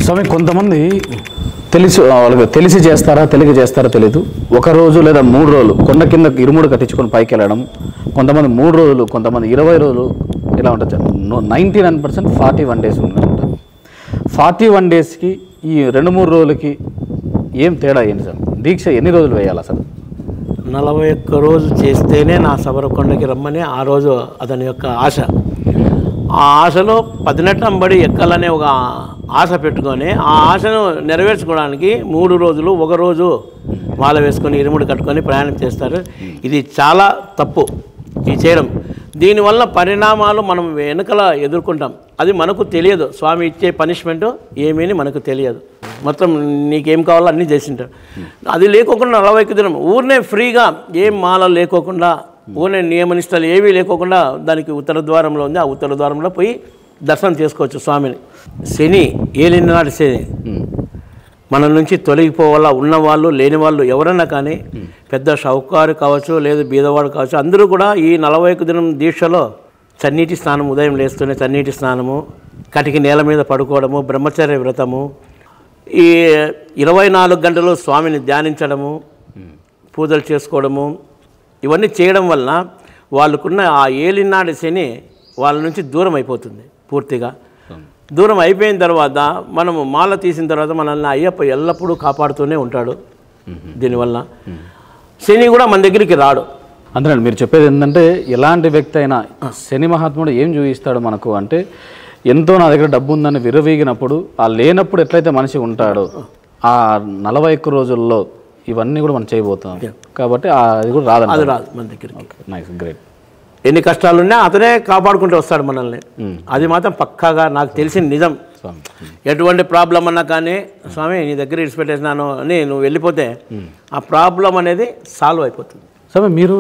స్వామి కొంతమంది వాళ్ళకి తెలిసి చేస్తారా తెలియక చేస్తారా తెలియదు, ఒక రోజు లేదా 3 రోజులు కొండ కింద ఇరుముడు కట్టించుకొని పైకి వెళ్ళడం, కొంతమంది 3 రోజులు, కొంతమంది 20 రోజులు, ఇలా ఉంటుంది. 99% 41 days ఉంటారు. 41 daysకి ఈ 2-3 రోజులకి ఏం తేడా ఏంటి సార్? దీక్ష ఎన్ని రోజులు వేయాలి అసలు? 41 రోజు చేస్తేనే నా శబరికొండకి రమ్మని ఆ రోజు అతని యొక్క ఆశ. ఆ ఆశలో 18 బడి ఎక్కాలనే ఒక ఆశ పెట్టుకొని ఆ ఆశను నెరవేర్చుకోవడానికి 3 రోజులు, 1 రోజు మాల వేసుకొని ఇరుముడి కట్టుకొని ప్రయాణం చేస్తారు. ఇది చాలా తప్పు ఇది చేయడం. దీనివల్ల పరిణామాలు మనం వెనుకల ఎదుర్కొంటాం. అది మనకు తెలియదు. స్వామి ఇచ్చే పనిష్మెంట్ ఏమీ మనకు తెలియదు. మొత్తం నీకేం కావాలో అన్నీ చేసింటారు. అది లేకోకుండా 41 దినం ఊరినే ఫ్రీగా ఏం మాల లేకోకుండా ఊరినే నియమనిష్టలు ఏవీ లేకోకుండా దానికి ఉత్తర ద్వారంలో ఉంది. ఆ ఉత్తర ద్వారంలో పోయి దర్శనం చేసుకోవచ్చు స్వామిని. శని ఏలినాడు శని మన నుంచి తొలగిపోవాలా. ఉన్నవాళ్ళు లేని వాళ్ళు ఎవరన్నా కానీ, పెద్ద షౌకారు కావచ్చు లేదు బీదవాడు కావచ్చు, అందరూ కూడా ఈ 41 దినం దీక్షలో చన్నీటి స్నానం, ఉదయం లేస్తూనే చన్నీటి స్నానము, కటికి నేల మీద పడుకోవడము, బ్రహ్మచర్య వ్రతము, ఈ 24 గంటలు స్వామిని ధ్యానించడము, పూజలు చేసుకోవడము, ఇవన్నీ చేయడం వలన వాళ్ళకున్న ఆ ఏలినాడు శని వాళ్ళ నుంచి దూరం అయిపోతుంది. పూర్తిగా దూరం అయిపోయిన తర్వాత మనము మాల తీసిన తర్వాత మనల్ని అయ్యప్ప ఎల్లప్పుడూ కాపాడుతూనే ఉంటాడు. దీనివల్ల శని కూడా మన దగ్గరికి రాడు. అంతేనండి. మీరు చెప్పేది ఏంటంటే, ఎలాంటి వ్యక్తి అయినా శని మహాత్ముడు ఏం చూపిస్తాడు మనకు అంటే, ఎంతో నా దగ్గర డబ్బు ఉందని విర్రవీగినప్పుడు, ఆ లేనప్పుడు ఎట్లయితే మనిషి ఉంటాడో ఆ 41 రోజుల్లో ఇవన్నీ కూడా మనం చేయబోతున్నాం. కాబట్టి అది కూడా రాదు, అది రాదు మన దగ్గరికి. Nice, great. ఎన్ని కష్టాలు ఉన్నా అతనే కాపాడుకుంటూ వస్తాడు మనల్ని. అది మాత్రం పక్కాగా నాకు తెలిసిన నిజం. ఎటువంటి ప్రాబ్లం అన్నా కానీ స్వామి నీ దగ్గర ఇడిచిపెట్టేసినాను అని నువ్వు వెళ్ళిపోతే ఆ ప్రాబ్లం అనేది సాల్వ్ అయిపోతుంది. స్వామి మీరు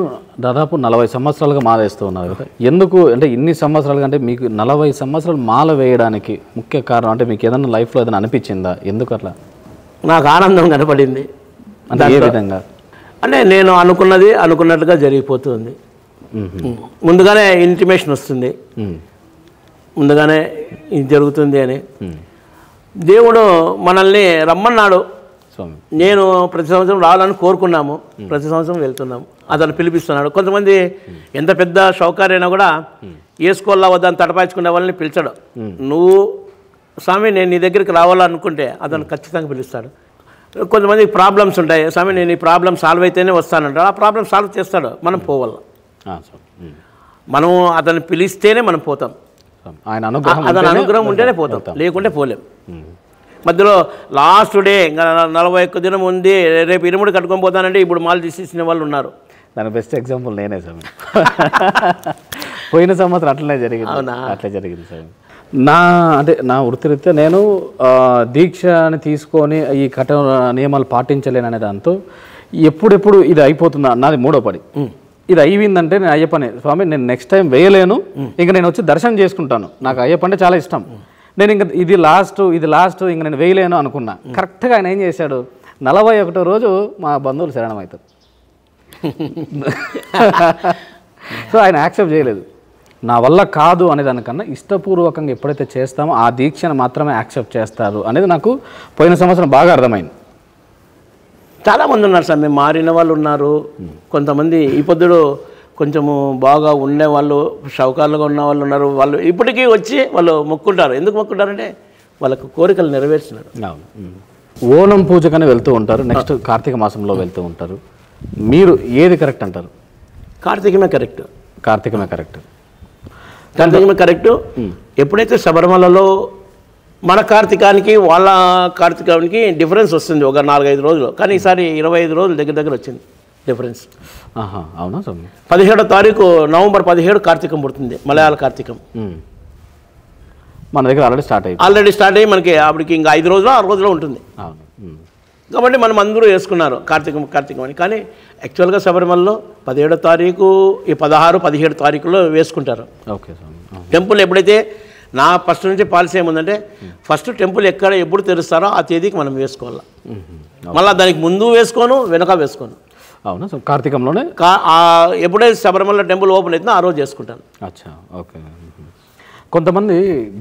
దాదాపు 40 సంవత్సరాలుగా మాల వేస్తూ ఉన్నారు కదా, ఎందుకు అంటే ఇన్ని సంవత్సరాలుగా, అంటే మీకు 40 సంవత్సరాలు మాల వేయడానికి ముఖ్య కారణం అంటే మీకు ఏదైనా లైఫ్లో ఏదైనా అనిపించిందా? ఎందుకు అట్లా? నాకు ఆనందం కనపడింది. అంటే ఏ విధంగా? అంటే నేను అనుకున్నట్లుగా జరిగిపోతుంది. ముందుగానే ఇంటిమేషన్ వస్తుంది, ముందుగానే ఇది జరుగుతుంది అని. దేవుడు మనల్ని రమ్మన్నాడు. నేను ప్రతి సంవత్సరం రావాలని కోరుకున్నాము, ప్రతి సంవత్సరం వెళ్తున్నాము. అతను పిలిపిస్తున్నాడు. కొంతమంది ఎంత పెద్ద షౌకారైనా కూడా వేసుకోవాలా వద్దని తటపాయించుకునే వాళ్ళని పిలిచాడు. నువ్వు స్వామి నేను నీ దగ్గరికి రావాలనుకుంటే అతను ఖచ్చితంగా పిలుస్తాడు. కొంతమందికి ప్రాబ్లమ్స్ ఉంటాయి. స్వామి నేను ఈ ప్రాబ్లం సాల్వ్ అయితేనే వస్తానంటాడు. ఆ ప్రాబ్లం సాల్వ్ చేస్తాడు. మనం పోవాల. మనం అతను పిలిస్తేనే మనం పోతాం. అతని అనుగ్రహం ఉంటేనే పోతాం, లేకుంటే పోలేం. మధ్యలో లాస్ట్ డే ఇంకా 41 దినం ఉంది, రేపు ఇరుముడి కట్టుకొని పోతానంటే ఇప్పుడు మాలు తీసేసిన వాళ్ళు ఉన్నారు. దాని బెస్ట్ ఎగ్జాంపుల్ నేనే స్వామి. పోయిన సంవత్సరం అట్లనే జరిగింది. అవునా? అట్లే జరిగింది స్వామి. నా వృత్తిరీత్యా నేను దీక్షని తీసుకొని ఈ కఠిన నియమాలు పాటించలేననే దాంతో ఎప్పుడెప్పుడు ఇది అయిపోతుందా నాది 3వ పడి. ఇది అయ్యిందంటే నేను అయ్యప్పనే స్వామి నేను నెక్స్ట్ టైం వేయలేను, ఇంకా నేను వచ్చి దర్శనం చేసుకుంటాను. నాకు అయ్యప్ప అంటే చాలా ఇష్టం. నేను ఇంకా ఇది లాస్ట్ ఇంకా నేను వేయలేను అనుకున్నా. కరెక్ట్గా ఆయన ఏం చేశాడు, 41వ రోజు మా బంధువులు శరణం అవుతారు. సో ఆయన యాక్సెప్ట్ చేయలేదు. నా వల్ల కాదు అనేదానికన్నా ఇష్టపూర్వకంగా ఎప్పుడైతే చేస్తామో ఆ దీక్షను మాత్రమే యాక్సెప్ట్ చేస్తారు అనేది నాకు పోయిన సంవత్సరం బాగా అర్థమైంది. చాలామంది ఉన్నారు సార్, మేము మారిన వాళ్ళు ఉన్నారు. కొంతమంది ఈ పొద్దుడు కొంచెము బాగా ఉండేవాళ్ళు, షౌకాలుగా ఉన్న వాళ్ళు ఉన్నారు. వాళ్ళు ఇప్పటికీ వచ్చి వాళ్ళు మొక్కుంటారు. ఎందుకు మొక్కుంటారంటే వాళ్ళకు కోరికలు నెరవేర్చినారు. ఓనం పూజకనే వెళ్తూ ఉంటారు, నెక్స్ట్ కార్తీక మాసంలో వెళ్తూ ఉంటారు. మీరు ఏది కరెక్ట్ అంటారు? కార్తీకమే కరెక్ట్. కార్తీకమే కరెక్ట్. కార్తీకమే కరెక్ట్. ఎప్పుడైతే శబరిమలలో మన కార్తీకానికి వాళ్ళ కార్తీకానికి డిఫరెన్స్ వస్తుంది ఒక 4-5 రోజులు, కానీ ఈసారి 25 రోజులు దగ్గర వచ్చింది డిఫరెన్స్. అవునా? 17వ తారీఖు నవంబర్ 17 కార్తీకం పుడుతుంది, మలయాళ కార్తీకం. మన దగ్గర ఆల్రెడీ స్టార్ట్ అయ్యి మనకి అప్పటికి ఇంకా 5 రోజులు 6 రోజులు ఉంటుంది. కాబట్టి మనం అందరూ వేసుకున్నారు కార్తీకం అని. కానీ యాక్చువల్గా శబరిమలలో 17వ తారీఖు, ఈ 16, 17 తారీఖులో వేసుకుంటారు. ఓకే. టెంపుల్ ఎప్పుడైతే నా ఫస్ట్ నుంచి పాలసీ ఏముందంటే ఫస్ట్ టెంపుల్ ఎప్పుడు తెరుస్తారో ఆ తేదీకి మనం వేసుకోవాలి. మళ్ళీ దానికి ముందు వేసుకోను, వెనక వేసుకోను. అవునా? కార్తీకంలోనే ఎప్పుడైతే శబరిమల టెంపుల్ ఓపెన్ అవుతుందో ఆ రోజు చేసుకుంటాను. అచ్చా, ఓకే. కొంతమంది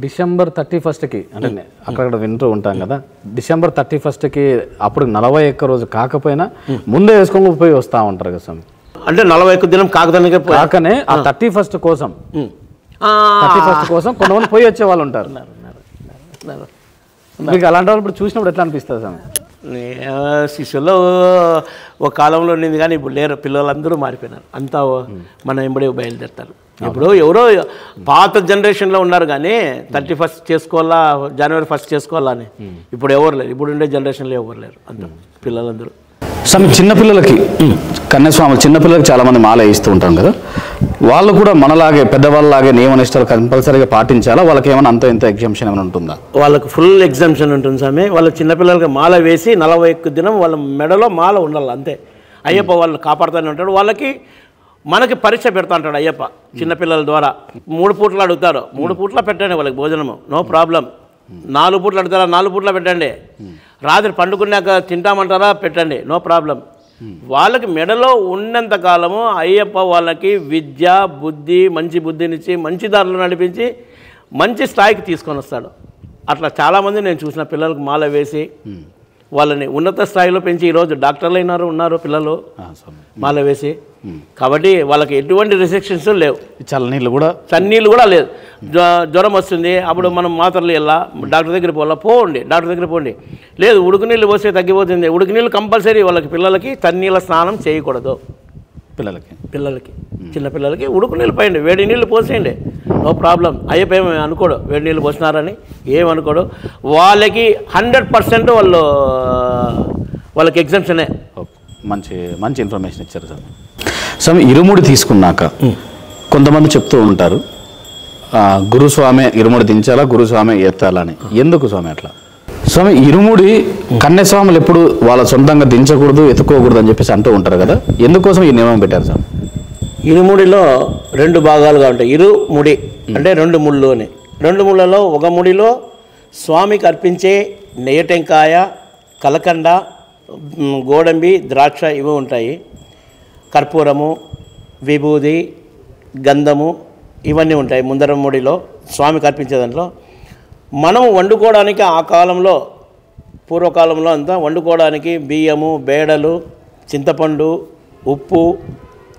డిసెంబర్ 31కి అంటే అక్కడ వింటూ ఉంటాం కదా, డిసెంబర్ 31కి అప్పుడు 41 రోజు కాకపోయినా ముందే వేసుకొని పోయి వస్తూ ఉంటారు కదా స్వామి. అంటే 41 దినం కాకనే ఆ 31st కోసం కొంతమంది పోయి వచ్చే వాళ్ళు ఉంటారు. మీకు అలాంటి వాళ్ళు ఇప్పుడు చూసినప్పుడు ఎట్లా అనిపిస్తుంది స్వామి? శిష్యుల్లో ఒక కాలంలో ఉండింది కానీ ఇప్పుడు లేరు, పిల్లలందరూ మారిపోయినారు, అంతా మన ఎంబడి బయలుదేరుతారు. ఇప్పుడు ఎవరో పాత జనరేషన్లో ఉన్నారు కానీ 31st చేసుకోవాలా, జనవరి 1st చేసుకోవాలా అని ఇప్పుడు ఎవరు లేరు, ఇప్పుడు ఉండే జనరేషన్లో ఎవరు లేరు, అంత పిల్లలందరూ. స్వామి చిన్నపిల్లలకి కన్యాస్వాములు చిన్నపిల్లలకి చాలామంది మాల వేయిస్తూ ఉంటాం కదా, వాళ్ళు కూడా మనలాగే పెద్దవాళ్ళలాగే నియమనిష్టలు కంపల్సరీగా పాటించాలా? వాళ్ళకి ఏమైనా అంత ఇంత ఎగ్జామ్షన్ ఏమైనా ఉంటుందా? వాళ్ళకి ఫుల్ ఎగ్జామ్షన్ ఉంటుంది స్వామి. వాళ్ళ చిన్నపిల్లలకి మాల వేసి 41 దినం వాళ్ళ మెడలో మాల ఉండాలి అంతే. అయ్యప్ప వాళ్ళు కాపాడుతూనే ఉంటాడు. వాళ్ళకి మనకి పరీక్ష పెడతా ఉంటాడు అయ్యప్ప చిన్నపిల్లల ద్వారా. 3 పూటలు అడుగుతారు, 3 పూట్ల పెట్టండి వాళ్ళకి భోజనము, నో ప్రాబ్లం. 4 పూటలు అడుగుతారా, 4 పూట్ల పెట్టండి. రాత్రి పండుకున్నాక తింటామంటారా, పెట్టండి, నో ప్రాబ్లం. వాళ్ళకి మెడలో ఉన్నంత కాలము అయ్యప్ప వాళ్ళకి విద్య బుద్ధి మంచి బుద్ధినిచ్చి మంచి దారిలో నడిపించి మంచి స్థాయికి తీసుకొని వస్తాడు. అట్లా చాలామంది నేను చూసిన పిల్లలకు మాల వేసి వాళ్ళని ఉన్నత స్థాయిలో పెంచి ఈరోజు డాక్టర్లు ఉన్నారు పిల్లలు మాల వేసి. కాబట్టి వాళ్ళకి ఎటువంటి రిస్ట్రిక్షన్స్ లేవు. చన్నీళ్ళు కూడా లేదు. జ్వరం వస్తుంది అప్పుడు మనం మాత్రలు వెళ్ళా, డాక్టర్ దగ్గర పోండి, డాక్టర్ దగ్గర పోండి. లేదు ఉడుకు నీళ్ళు పోస్తే తగ్గిపోతుంది, ఉడుకు నీళ్ళు కంపల్సరీ. వాళ్ళకి పిల్లలకి తన్నీళ్ళ స్నానం చేయకూడదు. పిల్లలకి చిన్నపిల్లలకి ఉడుకు నీళ్ళు పోయండి, వేడి నీళ్ళు పోసేయండి, నో ప్రాబ్లం. అయ్యప్ప ఏమి అనుకోడు వేడి నీళ్ళు పోసినారని, ఏమనుకోడు. వాళ్ళకి 100% వాళ్ళకి ఎగ్జామ్షనే. మంచి ఇన్ఫర్మేషన్ ఇచ్చారు సార్. స్వామి ఇరుముడి తీసుకున్నాక కొంతమంది చెప్తూ ఉంటారు గురుస్వామి ఇరుముడి దించాలా, గురుస్వామి ఎత్తాలా అని. ఎందుకు స్వామి అట్లా? స్వామి ఇరుముడి కన్యాస్వాములు ఎప్పుడు వాళ్ళ సొంతంగా దించకూడదు, ఎత్తుకోకూడదు అని చెప్పేసి అంటూ ఉంటారు కదా, ఎందుకోసం ఈ నియమం పెట్టారు స్వామి? ఇరుముడిలో 2 భాగాలుగా ఉంటాయి. ఇరుముడి అంటే 2 ముళ్ళు అని. 2 ముళ్ళలో ఒక ముడిలో స్వామికి అర్పించే నెయ్యి టెంకాయ, కలకండ, గోడంబి, ద్రాక్ష ఇవి ఉంటాయి. కర్పూరము, విభూది, గంధము ఇవన్నీ ఉంటాయి ముందర ముడిలో స్వామికి అర్పించే దాంట్లో. మనం వండుకోవడానికి ఆ కాలంలో పూర్వకాలంలో అంతా వండుకోవడానికి బియ్యము, బేడలు, చింతపండు, ఉప్పు,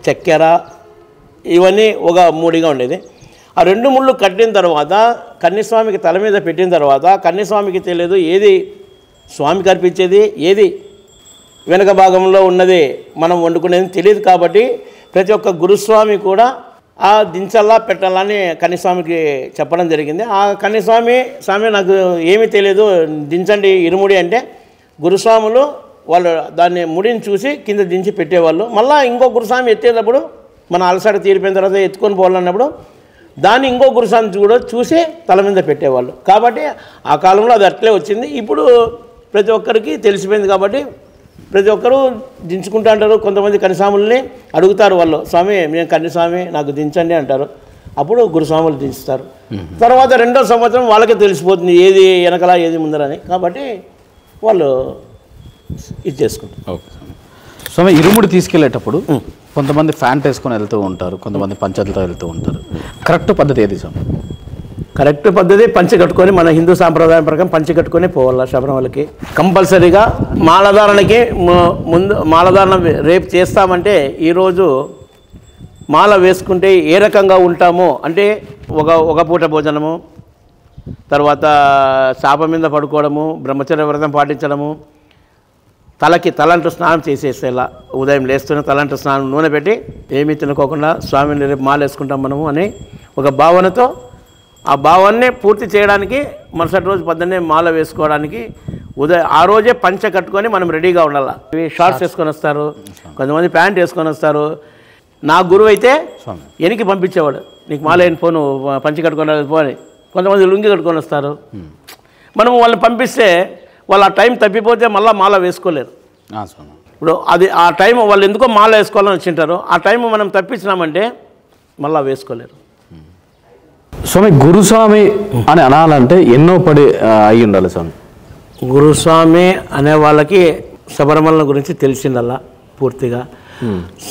చక్కెర ఇవన్నీ ఒక మూడిగా ఉండేది. ఆ 2 ముళ్ళు కట్టిన తర్వాత కన్యస్వామికి తల మీద పెట్టిన తర్వాత కన్యస్వామికి తెలియదు ఏది స్వామికి అర్పించేది, ఏది వెనక భాగంలో ఉన్నది మనం వండుకునేది తెలియదు. కాబట్టి ప్రతి ఒక్క గురుస్వామి కూడా ఆ దించల్లా పెట్టాలని కన్యస్వామికి చెప్పడం జరిగింది. ఆ స్వామి నాకు ఏమీ తెలియదు, దించండి ఇరుముడి అంటే గురుస్వాములు వాళ్ళు దాన్ని ముడిని చూసి కింద దించి పెట్టేవాళ్ళు. మళ్ళీ ఇంకో గురుస్వామి ఎత్తేటప్పుడు మన అలసట తీరిపోయిన తర్వాత ఎత్తుకొని పోవాలన్నప్పుడు దాన్ని ఇంకో గురుస్వామి కూడా చూసి తల మీద పెట్టేవాళ్ళు. కాబట్టి ఆ కాలంలో అది అట్లే వచ్చింది. ఇప్పుడు ప్రతి ఒక్కరికి తెలిసిపోయింది కాబట్టి ప్రతి ఒక్కరూ దించుకుంటూ అంటారు. కొంతమంది కన్యస్వాములని అడుగుతారు, వాళ్ళు స్వామి నేను కన్యస్వామి నాకు దించండి అంటారు. అప్పుడు గురుస్వాములు దించుతారు. తర్వాత 2వ సంవత్సరం వాళ్ళకే తెలిసిపోతుంది ఏది వెనకలా ఏది ముందరని. కాబట్టి వాళ్ళు ఇది చేసుకుంటారు. ఓకే స్వామి. ఇరుముడి తీసుకెళ్లేటప్పుడు కొంతమంది ఫ్యాంట్ వేసుకొని వెళ్తూ ఉంటారు, కొంతమంది పంచలతో వెళ్తూ ఉంటారు. కరెక్ట్ పద్ధతి ఏది స్వామి? కరెక్ట్ పద్ధతి పంచె కట్టుకొని మన హిందూ సాంప్రదాయం ప్రకారం పంచె కట్టుకొని పోవాలి శబరిమలకి. కంపల్సరీగా మాలధారణకి ముందు మాలధారణ రేపు చేస్తామంటే ఈరోజు మాల వేసుకుంటే ఏ రకంగా ఉంటామో అంటే ఒక పూట భోజనము, తర్వాత చాప మీద పడుకోవడము, బ్రహ్మచర్య వ్రతం పాటించడము, తలంటు స్నానం చేసేసేలా ఉదయం లేస్తూనే తలంటు స్నానం నూనె పెట్టి ఏమీ తినుకోకుండా స్వామిని రేపు మాల వేసుకుంటాం మనము అని ఒక భావనతో ఆ భావాన్ని పూర్తి చేయడానికి మరుసటి రోజు పొద్దున్నే మాల వేసుకోవడానికి ఆ రోజే పంచ కట్టుకొని మనం రెడీగా ఉండాలి. షార్ట్స్ వేసుకొని వస్తారు, కొంతమంది ప్యాంట్ వేసుకొని వస్తారు. నా గురువు అయితే వెనక్కి పంపించేవాడు, నీకు మాల అయిన పోను పంచి కట్టుకొని పోని. కొంతమంది లుంగి కట్టుకొని వస్తారు. మనం వాళ్ళని పంపిస్తే వాళ్ళు ఆ టైం తప్పిపోతే మళ్ళీ మాల వేసుకోలేరు. ఇప్పుడు అది ఆ టైం వాళ్ళు ఎందుకో మాల వేసుకోవాలని వచ్చింటారు, ఆ టైం మనం తప్పించినామంటే మళ్ళీ వేసుకోలేరు. స్వామి గురుస్వామి అని అనాలంటే ఎన్నో పడి అయి ఉండాలి స్వామి. గురుస్వామి అనే వాళ్ళకి శబరిమల గురించి తెలిసిందల్లా పూర్తిగా.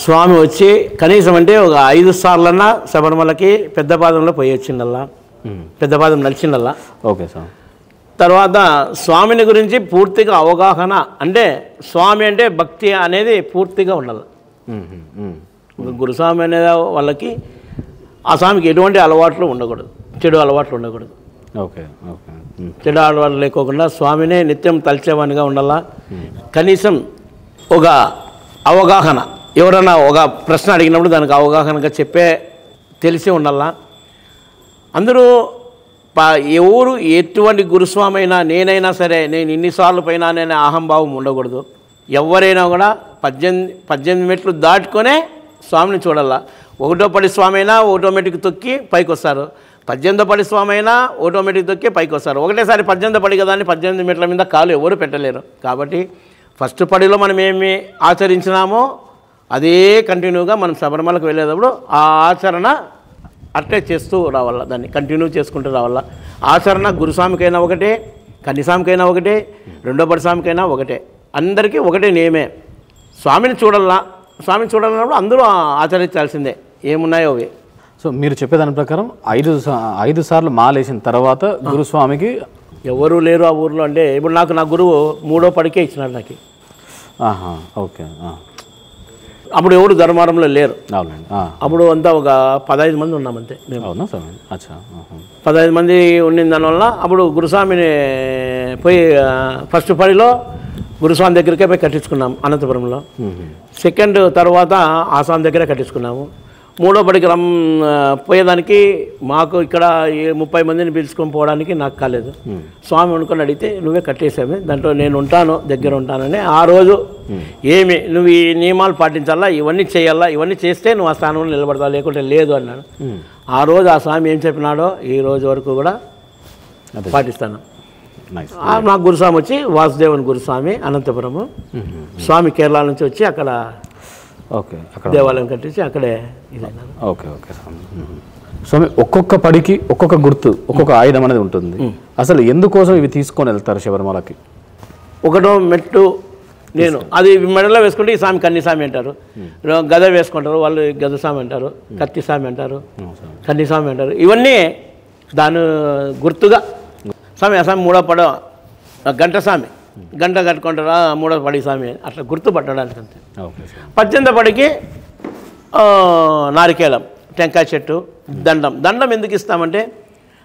స్వామి వచ్చి కనీసం అంటే ఒక 5 సార్లన్నా శబరిమలకి పెద్ద పాదంలో పోయి వచ్చిందల్లా. పెద్దపాదం నడిచిందల్లా. ఓకే స్వామి. తర్వాత స్వామిని గురించి పూర్తిగా అవగాహన, అంటే స్వామి అంటే భక్తి అనేది పూర్తిగా ఉండాలి. గురుస్వామి అనే వాళ్ళకి ఆ స్వామికి ఎటువంటి అలవాట్లు ఉండకూడదు, చెడు అలవాట్లు ఉండకూడదు. Okay okay. చెడు అలవాట్లు లేకోకుండా స్వామినే నిత్యం తలిచేవానిగా ఉండాలా. కనీసం ఒక అవగాహన, ఎవరైనా ఒక ప్రశ్న అడిగినప్పుడు దానికి అవగాహనగా తెలిసి ఉండాలా. అందరూ ఎవరు ఎటువంటి గురుస్వామి అయినా నేనైనా సరే నేను ఇన్నిసార్లు పైన అనే అహంభావం ఉండకూడదు. ఎవరైనా కూడా 18 మెట్లు దాటుకొనే స్వామిని చూడాలా. 1వ పడి స్వామి అయినా ఆటోమేటిక్ తొక్కి పైకి వస్తారు, 18వ పడి స్వామి అయినా ఆటోమేటిక్ తొక్కి పైకి వస్తారు. ఒకటేసారి 18 పడి కదా అని 18 మెట్ల మీద కాలు ఎవరు పెట్టలేరు. కాబట్టి ఫస్ట్ పడిలో మనం ఏమి ఆచరించినామో అదే కంటిన్యూగా మనం శబరిమలకు వెళ్ళేటప్పుడు ఆ ఆచరణ అట్లే చేస్తూ రావాల, దాన్ని కంటిన్యూ చేసుకుంటూ రావాల. ఆచరణ గురుస్వామికైనా ఒకటే, కన్నిస్వామికైనా ఒకటే, 2వ పడి స్వామికైనా ఒకటే, అందరికీ ఒకటే నియమే. స్వామిని చూడాలన్నప్పుడు అందరూ ఆచరించాల్సిందే, ఏమున్నాయో అవి. సో మీరు చెప్పేదాని ప్రకారం 5 సార్లు మాలేసిన తర్వాత గురుస్వామికి ఎవరు లేరు ఆ ఊర్లో. అంటే ఇప్పుడు నా గురువు 3వ పడికే ఇచ్చినాడు నాకు. ఓకే. అప్పుడు ఎవరు ధర్మారంలో లేరు. అవునండి. అప్పుడు అంతా ఒక 15 మంది ఉన్నామంతే మేము. అవునా స్వామి? అచ్చా. 15 మంది ఉండిన దానివల్ల అప్పుడు గురుస్వామిని పోయి ఫస్ట్ పడిలో గురుస్వామి దగ్గరికే పోయి కట్టించుకున్నాము అనంతపురంలో. సెకండ్ తర్వాత ఆసాం దగ్గరే కట్టించుకున్నాము. 3వ పడికి పోయేదానికి మాకు ఇక్కడ 30 మందిని పిలుచుకొని పోవడానికి నాకు కాలేదు. స్వామి అనుకుని అడిగితే నువ్వే కట్టేసామే, దాంట్లో నేను ఉంటాను, దగ్గర ఉంటానని. ఆ రోజు నువ్వు ఈ నియమాలు పాటించాలా, ఇవన్నీ చేయాలా, ఇవన్నీ చేస్తే నువ్వు ఆ స్థానంలో నిలబడతావు, లేకుంటే లేదు అన్నాడు. ఆ రోజు ఆ స్వామి ఏం చెప్పినాడో ఈ రోజు వరకు కూడా పాటిస్తాను. నాకు గురుస్వామి వచ్చి వాసుదేవన్ గురుస్వామి అనంతపురము, స్వామి కేరళ నుంచి వచ్చి అక్కడ దేవాలయం కట్టించి అక్కడే ఇదైనా. ఓకే ఓకే స్వామి. ఒక్కొక్క పడికి ఒక్కొక్క గుర్తు, ఒక్కొక్క ఆయుధం అనేది ఉంటుంది. అసలు ఎందుకోసం ఇవి తీసుకొని వెళ్తారు శబరిమలకి? 1వ మెట్టు నేను అది మెడలో వేసుకుంటే ఈ స్వామి కన్నిస్వామి అంటారు, గద వేసుకుంటారు వాళ్ళు గదస్వామి అంటారు, కత్తి స్వామి అంటారు, కన్నిస్వామి అంటారు. ఇవన్నీ దాని గుర్తుగా స్వామి. ఆ స్వామి 3వ పడ గంట స్వామి, గంట కట్టుకుంటారా 3వ పడి స్వామి, అట్లా గుర్తుపట్టడానికి అంతే. 18వ పడికి నారికేళం, టెంకాయ చెట్టు, దండం ఎందుకు ఇస్తామంటే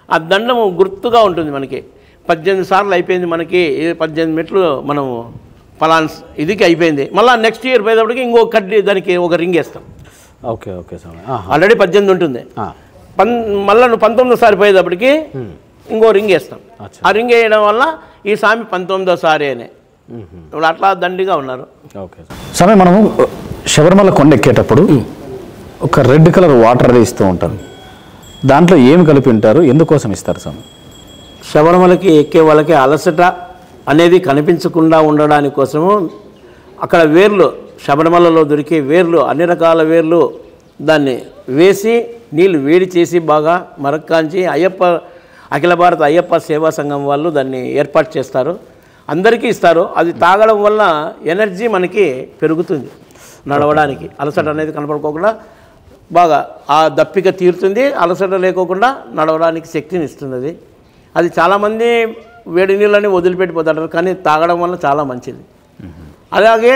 ఆ దండము గుర్తుగా ఉంటుంది మనకి. 18 సార్లు అయిపోయింది మనకి, 18 మెట్లు మనం పలాన్స్ ఇదికి అయిపోయింది. మళ్ళీ నెక్స్ట్ ఇయర్ పోయేటప్పటికి ఇంకో కడ్డీ దానికి ఒక రింగ్ వేస్తాం. ఓకే ఓకే స్వామి. ఆల్రెడీ 18 ఉంటుంది, మళ్ళీ నువ్వు 19వ సారి పోయేటప్పటికి ఇంకో రింగ్ వేస్తాం. ఆ రింగ్ వేయడం వల్ల ఈ స్వామి 19వ సారి అని ఇప్పుడు అట్లా దండిగా ఉన్నారు. ఓకే స్వామి. మనము శబరిమల కొండ ఎక్కేటప్పుడు ఒక రెడ్ కలర్ వాటర్ ఇస్తూ ఉంటారు, దాంట్లో ఏమి కలిపి ఉంటారు, ఎందుకోసం ఇస్తారు స్వామి? శబరిమలకి ఎక్కే వాళ్ళకి అలసట అనేది కనిపించకుండా ఉండడానికి కోసము అక్కడ వేర్లు, శబరిమలలో దొరికే వేర్లు, అన్ని రకాల వేర్లు దాన్ని వేసి నీళ్ళు వేడి చేసి బాగా మరక్కాంచి అఖిల భారత అయ్యప్ప సేవా సంఘం వాళ్ళు దాన్ని ఏర్పాటు చేస్తారు, అందరికీ ఇస్తారు. అది తాగడం వల్ల ఎనర్జీ మనకి పెరుగుతుంది, నడవడానికి అలసట అనేది కనపడుకోకుండా బాగా ఆ దప్పిక తీరుతుంది, అలసట లేకోకుండా నడవడానికి శక్తిని ఇస్తుంది. అది చాలామంది వేడి నీళ్ళని వదిలిపెట్టిపోతారు, కానీ తాగడం వల్ల చాలా మంచిది. అలాగే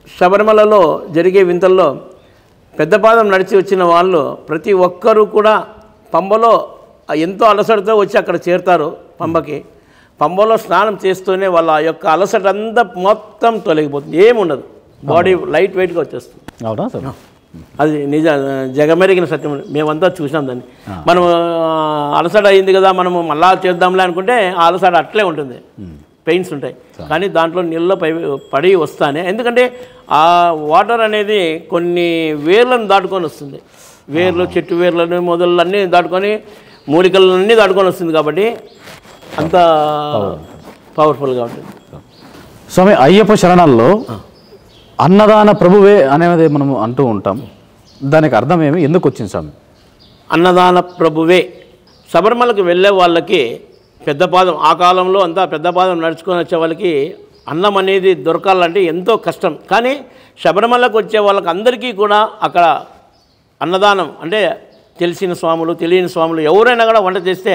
శబరిమలలో జరిగే వింతల్లో పెద్దపాదం నడిచి వచ్చిన వాళ్ళు ప్రతి ఒక్కరూ కూడా పంబలో ఎంతో అలసటతో వచ్చి అక్కడ చేరుతారు. పంబలో స్నానం చేస్తూనే వాళ్ళ యొక్క అలసట అంతా మొత్తం తొలగిపోతుంది, ఏముండదు, బాడీ లైట్ వెయిట్గా వచ్చేస్తుంది. అవునా సార్? అది జగమెరిగిన సత్యం, మేమంతా చూసాం దాన్ని. మనం అలసట అయింది కదా మనము మళ్ళా చేద్దాంలే అనుకుంటే ఆ అలసట అట్లే ఉంటుంది, పెయిన్స్ ఉంటాయి. కానీ దాంట్లో నీళ్ళలో పడి వస్తానే, ఎందుకంటే ఆ వాటర్ అనేది కొన్ని వేర్లను దాటుకొని వస్తుంది, వేర్లు చెట్టు వేర్లను మొదలన్నీ దాటుకొని మూలికలన్నీ దాటుకొని వస్తుంది, కాబట్టి అంత పవర్ఫుల్గా ఉంటుంది. స్వామి, అయ్యప్ప శరణాల్లో అన్నదాన ప్రభువే అనేది మనం అంటూ ఉంటాం, దానికి అర్థం ఏమి, ఎందుకు వచ్చింది స్వామి? అన్నదాన ప్రభువే శబరిమలకు వెళ్ళే వాళ్ళకి పెద్దపాదం, ఆ కాలంలో అంతా పెద్దపాదం నడుచుకొని వచ్చే వాళ్ళకి అన్నం అనేది దొరకాలంటే ఎంతో కష్టం. కానీ శబరిమలకు వచ్చే వాళ్ళకి అందరికీ కూడా అక్కడ అన్నదానం అంటే తెలిసిన స్వాములు తెలియని స్వాములు ఎవరైనా కూడా వంట చేస్తే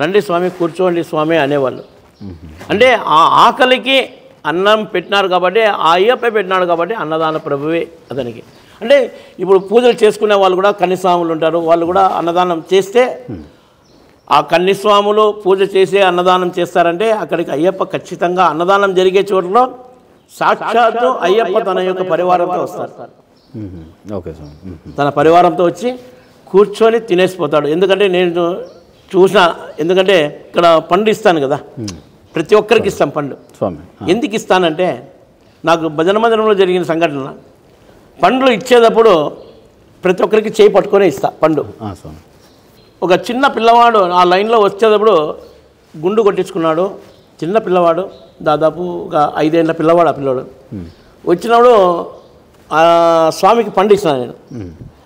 రండి స్వామి కూర్చోండి స్వామి అనేవాళ్ళు. అంటే ఆ ఆకలికి అన్నం పెట్టినారు కాబట్టి, ఆ అయ్యప్ప పెట్టినాడు కాబట్టి అన్నదాన ప్రభువే అతనికి. అంటే ఇప్పుడు పూజలు చేసుకునే వాళ్ళు కూడా కన్నిస్వాములు ఉంటారు, వాళ్ళు కూడా అన్నదానం చేస్తే ఆ కన్నిస్వాములు పూజ చేసే అన్నదానం చేస్తారంటే అక్కడికి అయ్యప్ప ఖచ్చితంగా అన్నదానం జరిగే చోట్ల సాక్షాత్తు అయ్యప్ప తన యొక్క పరివారంతో వస్తారు. Okay sir. తన పరివారంతో వచ్చి కూర్చొని తినేసిపోతాడు. ఎందుకంటే నేను చూసిన, ఎందుకంటే ఇక్కడ పండు ఇస్తాను కదా, ప్రతి ఒక్కరికి ఇస్తాం పండు. స్వామి ఎందుకు ఇస్తానంటే నాకు భజన మందిరంలో జరిగిన సంఘటన, పండ్లు ఇచ్చేటప్పుడు ప్రతి ఒక్కరికి చేయి పట్టుకొని ఇస్తా పండు. స్వామి ఒక చిన్న పిల్లవాడు ఆ లైన్లో వచ్చేటప్పుడు గుండు కొట్టించుకున్నాడు. చిన్న పిల్లవాడు, దాదాపు ఒక 5 ఏళ్ళ పిల్లవాడు. ఆ పిల్లవాడు వచ్చినప్పుడు ఆ స్వామికి పండు ఇస్తున్నాను నేను.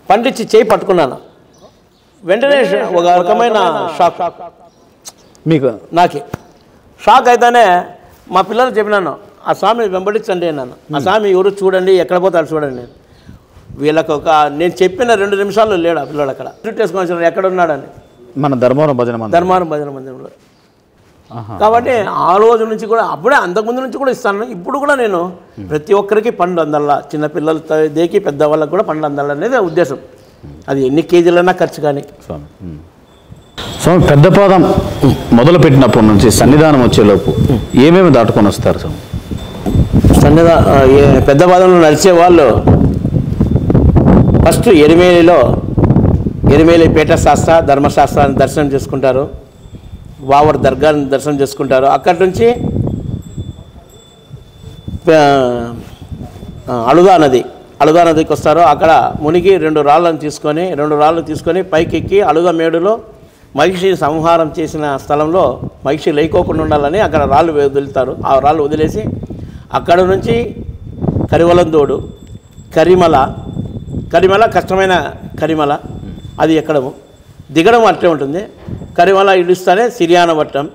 పండు ఇచ్చి చేయి పట్టుకున్నాను. వెంటనే ఒక రకమైన షాక్ మీకు, నాకే షాక్ అయితేనే మా పిల్లలు చెప్పినాను, ఆ స్వామిని వెంబడించండి అన్నాను. ఆ స్వామి ఎవరు చూడండి, ఎక్కడ పోతాడు చూడండి. నేను వీళ్ళకి నేను చెప్పిన 2 నిమిషాల్లో లేడు ఆ పిల్లడు. అక్కడ వేసుకొని ఎక్కడ ఉన్నాడని మన ధర్మవరం భజన మందిరంలో. కాబట్టి ఆ రోజు నుంచి కూడా, అప్పుడే అంతకుముందు నుంచి కూడా ఇస్తాను. ఇప్పుడు కూడా నేను ప్రతి ఒక్కరికి పండు అందల్లా, చిన్నపిల్లల దేకి పెద్దవాళ్ళకి కూడా పండు అందాలి అనేది ఉద్దేశం. అది ఎన్ని కేజీలైనా ఖర్చు కానీ. స్వామి పెద్దపాదం మొదలుపెట్టినప్పటి నుంచి సన్నిధానం వచ్చేలోపు ఏమేమి దాటుకొని వస్తారు స్వామి? పెద్దపాదంలో నడిచే వాళ్ళు ఫస్ట్ ఎరిమేలి పీఠశాస్త్ర ధర్మశాస్త్రాన్ని దర్శనం చేసుకుంటారు. వావర్ దర్గాని దర్శనం చేసుకుంటారు. అక్కడి నుంచి అలుదా నదికి వస్తారు. అక్కడ మునిగి 2 రాళ్ళను తీసుకొని పైకి ఎక్కి అలుదా మేడులో మహిషి సంహారం చేసిన స్థలంలో మహిషి లేకోకుండా ఉండాలని అక్కడ రాళ్ళు వదులుతారు. ఆ రాళ్ళు వదిలేసి అక్కడ నుంచి కరివలందోడు, కరిమల కష్టమైన కరిమల, అది ఎక్కడము దిగడం అట్లే ఉంటుంది. కరిమల ఇడుస్తానే సిరియానవట్టం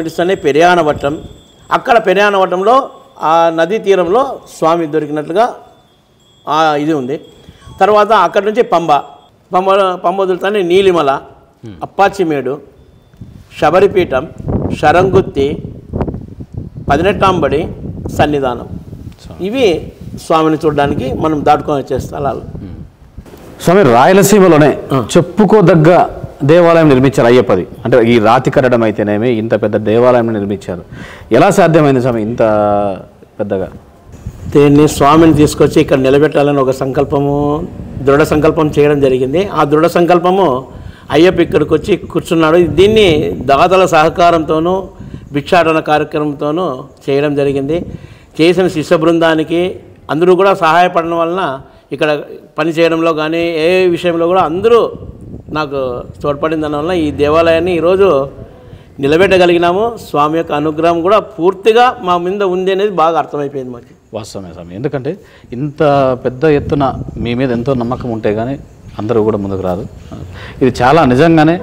ఇడుస్తానే పెరియానవట్టం. అక్కడ పెరియానవట్టంలో ఆ నదీ తీరంలో స్వామి దొరికినట్లుగా ఇది ఉంది. తర్వాత అక్కడి నుంచి పంబ వదులుతానే నీలిమల, అప్పాచిమేడు, శబరిపీఠం, శరంగుత్తి, 18 సన్నిధానం. ఇవి స్వామిని చూడడానికి మనం దాటుకొని వచ్చే స్థలాలు. స్వామి రాయలసీమలోనే చెప్పుకోదగ్గ దేవాలయం నిర్మించారు అయ్యప్పది. అంటే ఈ రాతి కట్టడం అయితేనేమి ఇంత పెద్ద దేవాలయం నిర్మించారు. ఎలా సాధ్యమైంది స్వామి ఇంత పెద్దగా? దీన్ని స్వామిని తీసుకొచ్చి ఇక్కడ నిలబెట్టాలని ఒక దృఢ సంకల్పం చేయడం జరిగింది. ఆ దృఢ సంకల్పము అయ్యప్ప ఇక్కడికి వచ్చి కూర్చున్నాడు. దీన్ని దాతల సహకారంతోనూ భిక్షాటన కార్యక్రమంతోనూ చేయడం జరిగింది. చేసిన శిష్య బృందానికి అందరూ కూడా సహాయపడడం వలన ఇక్కడ పని చేయడంలో కానీ ఏ విషయంలో కూడా అందరూ నాకు తోడ్పడిన దానివల్ల ఈ దేవాలయాన్ని ఈరోజు నిలబెట్టగలిగినాము. స్వామి యొక్క అనుగ్రహం కూడా పూర్తిగా మా మీద ఉంది అనేది బాగా అర్థమైపోయింది మాకు. వాస్తవమే స్వామి. ఎందుకంటే ఇంత పెద్ద ఎత్తున మీ మీద ఎంతో నమ్మకం ఉంటే కానీ అందరూ కూడా ముందుకు రాదు. ఇది చాలా నిజంగానే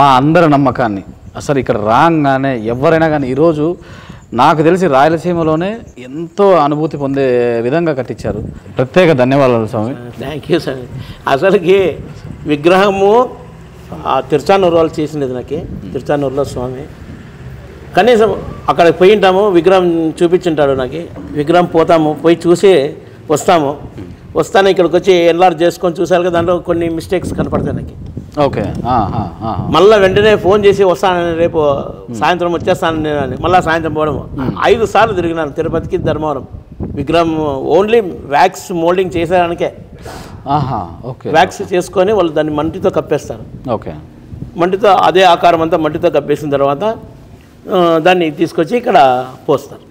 మా అందరి నమ్మకాన్ని అసలు ఇక్కడ రాగానే ఎవరైనా కానీ ఈరోజు నాకు తెలిసి రాయలసీమలోనే ఎంతో అనుభూతి పొందే విధంగా కట్టించారు. ప్రత్యేక ధన్యవాదాలు స్వామి. థ్యాంక్ యూ స్వామి. అసలుకి విగ్రహము తిరుచానూరు వాళ్ళు చేసినది. నాకు తిరుచానూరులో స్వామి కనీసం అక్కడికి పోయి ఉంటాము, విగ్రహం చూపించుంటాడు నాకు. విగ్రహం పోయి చూసి వస్తాను ఇక్కడికి వచ్చి ఎన్లార్జ్ చేసుకొని చూసారు కదా, దాంట్లో కొన్ని మిస్టేక్స్ కనపడతాయి నాకు. ఓకే. మళ్ళీ వెంటనే ఫోన్ చేసి వస్తానని, రేపు సాయంత్రం వచ్చేస్తాను నేను అని మళ్ళీ సాయంత్రం పోవడం. 5 సార్లు తిరిగినాను తిరుపతికి ధర్మవరం. విగ్రహం ఓన్లీ వ్యాక్స్ మోల్డింగ్ చేసేదానికే. వ్యాక్స్ చేసుకొని వాళ్ళు దాన్ని మంటితో కప్పేస్తారు. ఓకే. మంటితో అదే ఆకారం అంతా మంటితో కప్పేసిన తర్వాత దాన్ని తీసుకొచ్చి ఇక్కడ పోస్తారు.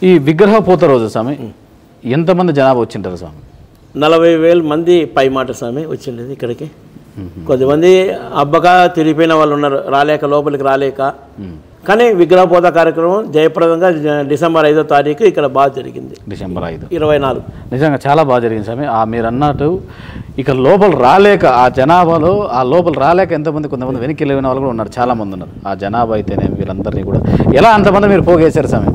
ఈ విగ్రహ పోత రోజు స్వామి ఎంతమంది జనాభా వచ్చింటారు స్వామి? 40,000 మంది పైమాట స్వామి వచ్చిండేది ఇక్కడికి. కొద్దిమంది అబ్బగా తిరిగిపోయిన వాళ్ళు ఉన్నారు, లోపలికి రాలేక. కానీ విగ్రహపోత కార్యక్రమం జయప్రదంగా డిసెంబర్ 5వ తారీఖు ఇక్కడ బాగా జరిగింది. డిసెంబర్ 5, 24 నిజంగా చాలా బాగా జరిగింది స్వామి. మీరు అన్నట్టు ఇక్కడ లోపల రాలేక ఆ జనాభాలో లోపల రాలేక కొంతమంది వెనక్కి వెళ్ళిన వాళ్ళు కూడా ఉన్నారు, చాలామంది ఉన్నారు. ఆ జనాభా అయితేనే వీళ్ళందరినీ కూడా ఎలా అంతమంది మీరు పోగేశారు స్వామి?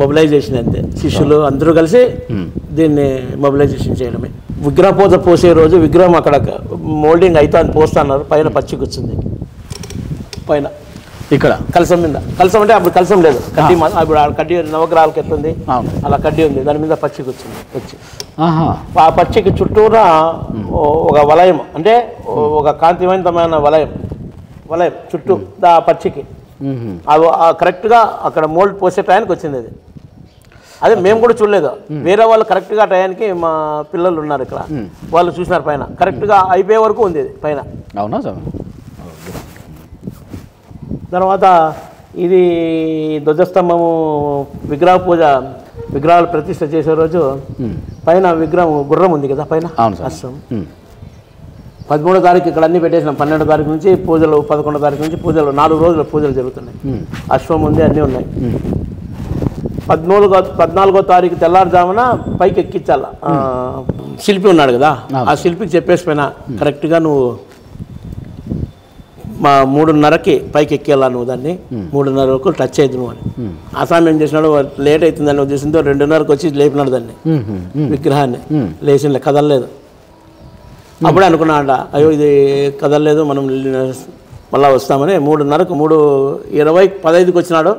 మొబిలైజేషన్ అంతే. శిష్యులు అందరూ కలిసి దీన్ని మొబిలైజేషన్ చేయడమే. విగ్రహ పూజ పోసే రోజు విగ్రహం అక్కడ మోల్డింగ్ అయితే అని పోస్తున్నారు, పైన పచ్చి కూర్చుంది, పైన ఇక్కడ కలసం మీద. కలసం అంటే అప్పుడు కలసం లేదు, కడ్డీ అప్పుడు కడ్డీ నవగ్రహాలకు ఎత్తుంది అలా కడ్డీ ఉంది, దాని మీద పచ్చి కూర్చుంది. వచ్చి ఆ పచ్చికి చుట్టూరా ఒక వలయం, అంటే ఒక కాంతివంతమైన వలయం చుట్టూ ఆ పచ్చికి అది కరెక్ట్గా అక్కడ మోల్డ్ పోసే టయానికి వచ్చింది. అది అదే మేము కూడా చూడలేదు, వేరే వాళ్ళు కరెక్ట్గా టయానికి మా పిల్లలు ఉన్నారు ఇక్కడ, వాళ్ళు చూసినారు పైన కరెక్ట్గా అయిపోయే వరకు ఉంది ఇది పైన. అవునా సార్? తర్వాత ఇది ధ్వజస్తంభము విగ్రహ పూజ, విగ్రహాలు ప్రతిష్ఠ చేసే రోజు పైన విగ్రహం గుర్రం ఉంది కదా పైన అశ్వం. 13వ తారీఖు ఇక్కడ అన్నీ పెట్టేసినాం, 12వ తారీఖు నుంచి పూజలు, 11వ తారీఖు నుంచి పూజలు, 4 రోజుల పూజలు జరుగుతున్నాయి. అశ్వం ఉంది, అన్నీ ఉన్నాయి. 14వ తారీఖు తెల్లారుజామున పైకి ఎక్కించాల. శిల్పి ఉన్నాడు కదా, ఆ శిల్పికి చెప్పేసిపోయినా కరెక్ట్గా నువ్వు మా 3:30కి పైకి ఎక్కేలా నువ్వు దాన్ని 3:30 వరకు టచ్ అయ్యింది నువ్వు అని. ఆసామి ఏం చేసినాడు, లేట్ అవుతుందని ఉద్దేశంతో 2:30కి వచ్చి లేపినాడు దాన్ని, విగ్రహాన్ని. లేచిన కదలలేదు. అప్పుడే అనుకున్నాడ, అయ్యో ఇది కదలలేదు, మనం మళ్ళీ వస్తామని 3:30కు 3:20 15కి వచ్చినాడు.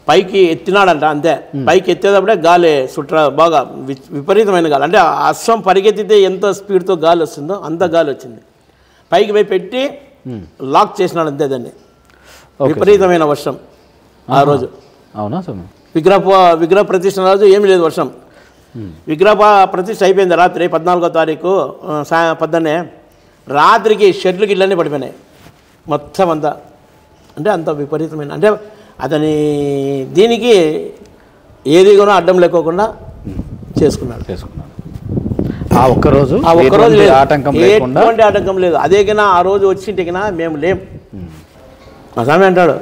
పైకి ఎత్తినాడంట, అంతే. పైకి ఎత్తేటప్పుడే గాలి బాగా విపరీతమైన గాలి, అంటే అశ్వం పరిగెత్తితే ఎంత స్పీడ్తో గాలి వస్తుందో అంత గాలి వచ్చింది. పైకి పోయి పెట్టి లాక్ చేసినాడు అంతే దాన్ని. విపరీతమైన వర్షం ఆ రోజు. అవునా సార్? విగ్రహ ప్రతిష్ఠ రోజు ఏమీ లేదు వర్షం. విగ్రహ ప్రతిష్ఠ అయిపోయింది రాత్రి 14వ తారీఖు పొద్దున్నే. రాత్రికి షెడ్లు గిళ్ళన్నీ పడిపోయినాయి మొత్తం అంతా. అంటే అంత విపరీతమైన, అంటే అతని దీనికి ఏది కూడా అడ్డం లేకోకుండా చేసుకున్నాడు. ఆ ఒక్కరోజు ఎటువంటి ఆటంకం లేదు. అదేకైనా ఆ రోజు వచ్చింటికినా మేము లేం. ఆ స్వామి అంటాడు,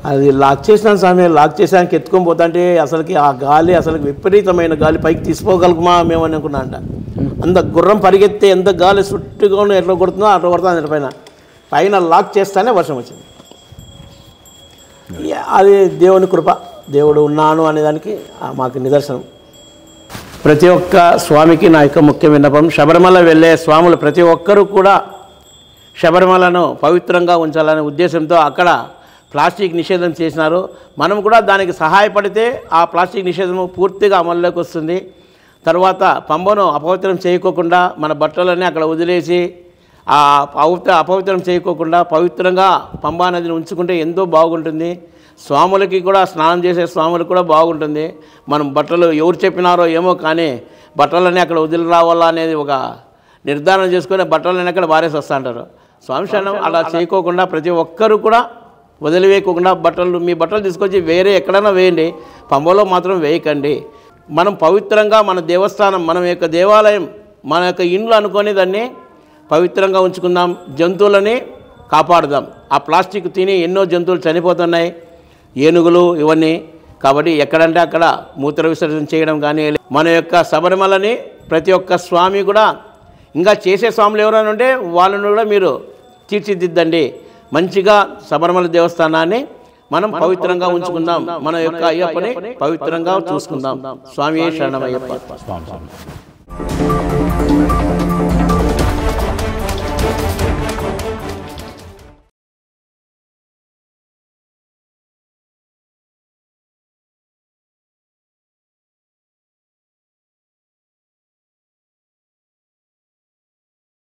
అది లాక్ చేసినాను స్వామి, లాక్ చేసానికి ఎత్తుకొని పోతాంటే అసలుకి ఆ గాలి, అసలు విపరీతమైన గాలి, పైకి తీసుకోగలుగుమా మేము అని అనుకున్నా అంట. అంత గుర్రం పరిగెత్తే ఎంత గాలి చుట్టుగా ఎట్లా కొడుతుందో అట్లా కొడుతుంది పైన. పైన లాక్ చేస్తానే వర్షం వచ్చింది. అది దేవుని కృప, దేవుడు ఉన్నాను అనేదానికి మాకు నిదర్శనం. ప్రతి ఒక్క స్వామికి నా యొక్క ముఖ్య విన్నపం, శబరిమల వెళ్ళే స్వాములు ప్రతి ఒక్కరూ కూడా శబరిమలను పవిత్రంగా ఉంచాలనే ఉద్దేశంతో అక్కడ ప్లాస్టిక్ నిషేధం చేసినారు. మనం కూడా దానికి సహాయపడితే ఆ ప్లాస్టిక్ నిషేధం పూర్తిగా అమల్లోకి వస్తుంది. తర్వాత పంబను అపవిత్రం చేయకోకుండా మన బట్టలన్నీ అక్కడ వదిలేసి అపవిత్రం చేయకోకుండా పవిత్రంగా పంబా నదిని ఉంచుకుంటే ఎంతో బాగుంటుంది. స్వాములకి కూడా, స్నానం చేసే స్వాములకు కూడా బాగుంటుంది. మనం బట్టలు ఎవరు చెప్పినారో ఏమో కానీ బట్టలన్నీ అక్కడ వదిలి రావాలా అనేది ఒక నిర్ధారణ చేసుకొని బట్టలన్నీ అక్కడ వారేసి వస్తూ ఉంటారు. స్వామి శరణం అలా చేయకోకుండా ప్రతి ఒక్కరూ కూడా వదిలివేయకుండా మీ బట్టలు తీసుకొచ్చి వేరే ఎక్కడైనా వేయండి, పంబలో మాత్రం వేయకండి. మనం పవిత్రంగా మన దేవస్థానం, మన యొక్క దేవాలయం, మన యొక్క ఇండ్లు అనుకొని దాన్ని పవిత్రంగా ఉంచుకుందాం. జంతువులని కాపాడుదాం. ఆ ప్లాస్టిక్ తిని ఎన్నో జంతువులు చనిపోతున్నాయి, ఏనుగులు ఇవన్నీ. కాబట్టి ఎక్కడంటే అక్కడ మూత్ర విసర్జన చేయడం కానీ, మన యొక్క శబరిమలని ప్రతి ఒక్క స్వామి కూడా, ఇంకా చేసే స్వాములు ఎవరైనా ఉంటే వాళ్ళను కూడా మీరు తీర్చిదిద్దండి. మంచిగా శబరిమల దేవస్థానాన్ని మనం పవిత్రంగా ఉంచుకుందాం. మన యొక్క అయ్యప్పని పవిత్రంగా చూసుకుందాం. స్వామి శరణమయ్యప్ప.